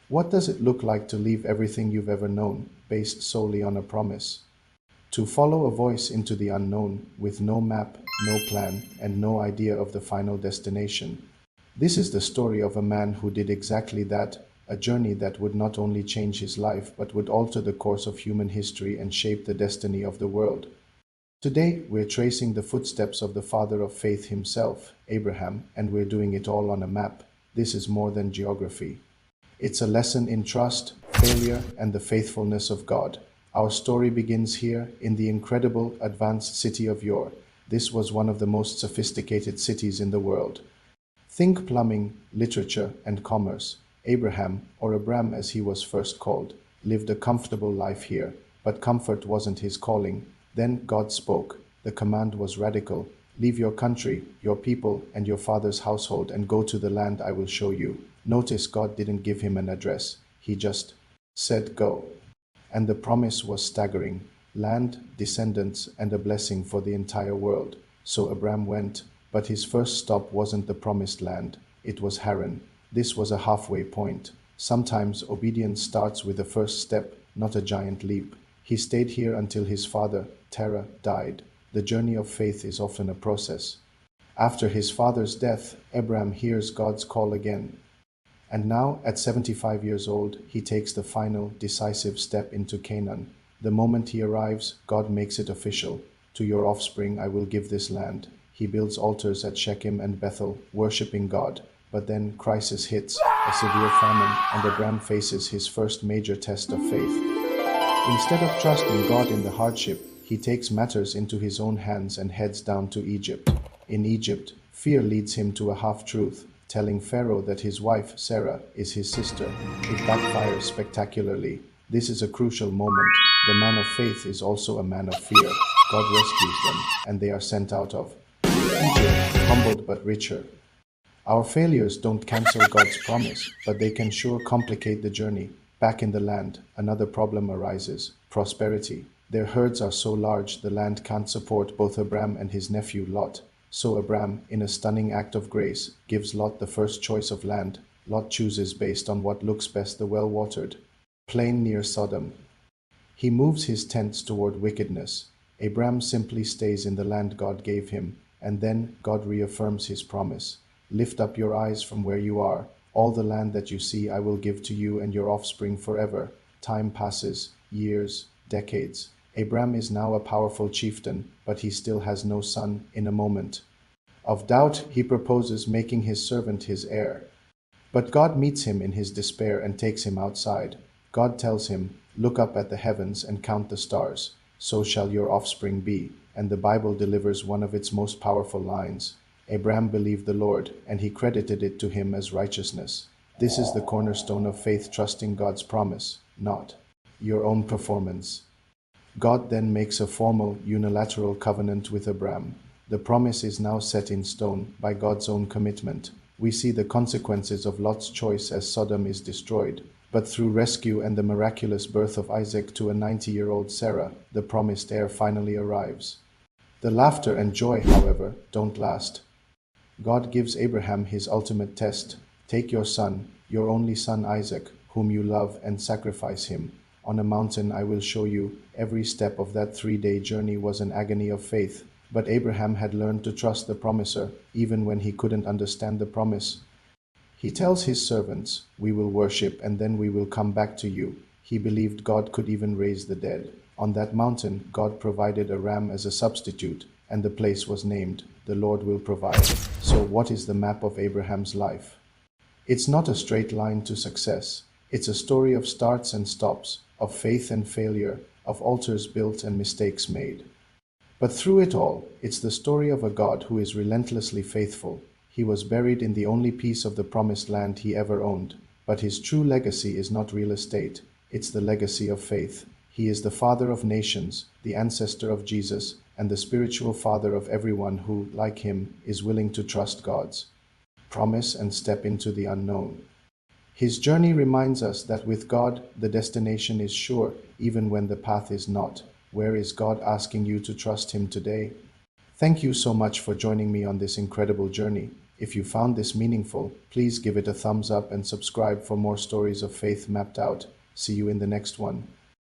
What does it look like to leave everything you've ever known, based solely on a promise? To follow a voice into the unknown with no map, no plan, and no idea of the final destination. This is the story of a man who did exactly that, a journey that would not only change his life but would alter the course of human history and shape the destiny of the world. Today, we're tracing the footsteps of the father of faith himself, Abraham, and we're doing it all on a map. This is more than geography. It's a lesson in trust, failure, and the faithfulness of God. Our story begins here, in the incredible, advanced city of Ur. This was one of the most sophisticated cities in the world. Think plumbing, literature, and commerce. Abraham, or Abram as he was first called, lived a comfortable life here, but comfort wasn't his calling. Then God spoke. The command was radical. Leave your country, your people, and your father's household and go to the land I will show you. Notice God didn't give him an address. He just said go. And the promise was staggering. Land, descendants, and a blessing for the entire world. So Abram went, but his first stop wasn't the promised land. It was Haran. This was a halfway point. Sometimes obedience starts with a first step, not a giant leap. He stayed here until his father, Terah, died. The journey of faith is often a process. After his father's death, Abram hears God's call again. And now, at 75 years old, he takes the final, decisive step into Canaan. The moment he arrives, God makes it official. To your offspring I will give this land. He builds altars at Shechem and Bethel, worshipping God. But then crisis hits, a severe famine, and Abram faces his first major test of faith. Instead of trusting God in the hardship, he takes matters into his own hands and heads down to Egypt. In Egypt, fear leads him to a half-truth, telling Pharaoh that his wife, Sarah, is his sister. It backfires spectacularly. This is a crucial moment. The man of faith is also a man of fear. God rescues them, and they are sent out of Egypt, humbled but richer. Our failures don't cancel God's promise, but they can sure complicate the journey. Back in the land, another problem arises: prosperity. Their herds are so large the land can't support both Abram and his nephew Lot. So Abram, in a stunning act of grace, gives Lot the first choice of land. Lot chooses based on what looks best: the well-watered plain near Sodom. He moves his tents toward wickedness. Abram simply stays in the land God gave him, and then God reaffirms his promise. Lift up your eyes from where you are. All the land that you see I will give to you and your offspring forever. Time passes, years, decades. Abram is now a powerful chieftain, but he still has no son. In a moment of doubt, he proposes making his servant his heir. But God meets him in his despair and takes him outside. God tells him, "Look up at the heavens and count the stars. So shall your offspring be." And the Bible delivers one of its most powerful lines. Abram believed the Lord, and he credited it to him as righteousness. This is the cornerstone of faith, trusting God's promise, not your own performance. God then makes a formal, unilateral covenant with Abram. The promise is now set in stone by God's own commitment. We see the consequences of Lot's choice as Sodom is destroyed. But through rescue and the miraculous birth of Isaac to a 90-year-old Sarah, the promised heir finally arrives. The laughter and joy, however, don't last. God gives Abraham his ultimate test. Take your son, your only son Isaac, whom you love, and sacrifice him. On a mountain I will show you. Every step of that 3-day journey was an agony of faith. But Abraham had learned to trust the promiser, even when he couldn't understand the promise. He tells his servants, "We will worship and then we will come back to you." He believed God could even raise the dead. On that mountain, God provided a ram as a substitute, and the place was named, "The Lord will provide." So what is the map of Abraham's life? It's not a straight line to success. It's a story of starts and stops, of faith and failure, of altars built and mistakes made. But through it all, it's the story of a God who is relentlessly faithful. He was buried in the only piece of the promised land he ever owned. But his true legacy is not real estate. It's the legacy of faith. He is the father of nations, the ancestor of Jesus, and the spiritual father of everyone who, like him, is willing to trust God's promise and step into the unknown. His journey reminds us that with God, the destination is sure, even when the path is not. Where is God asking you to trust him today? Thank you so much for joining me on this incredible journey. If you found this meaningful, please give it a thumbs up and subscribe for more stories of faith mapped out. See you in the next one.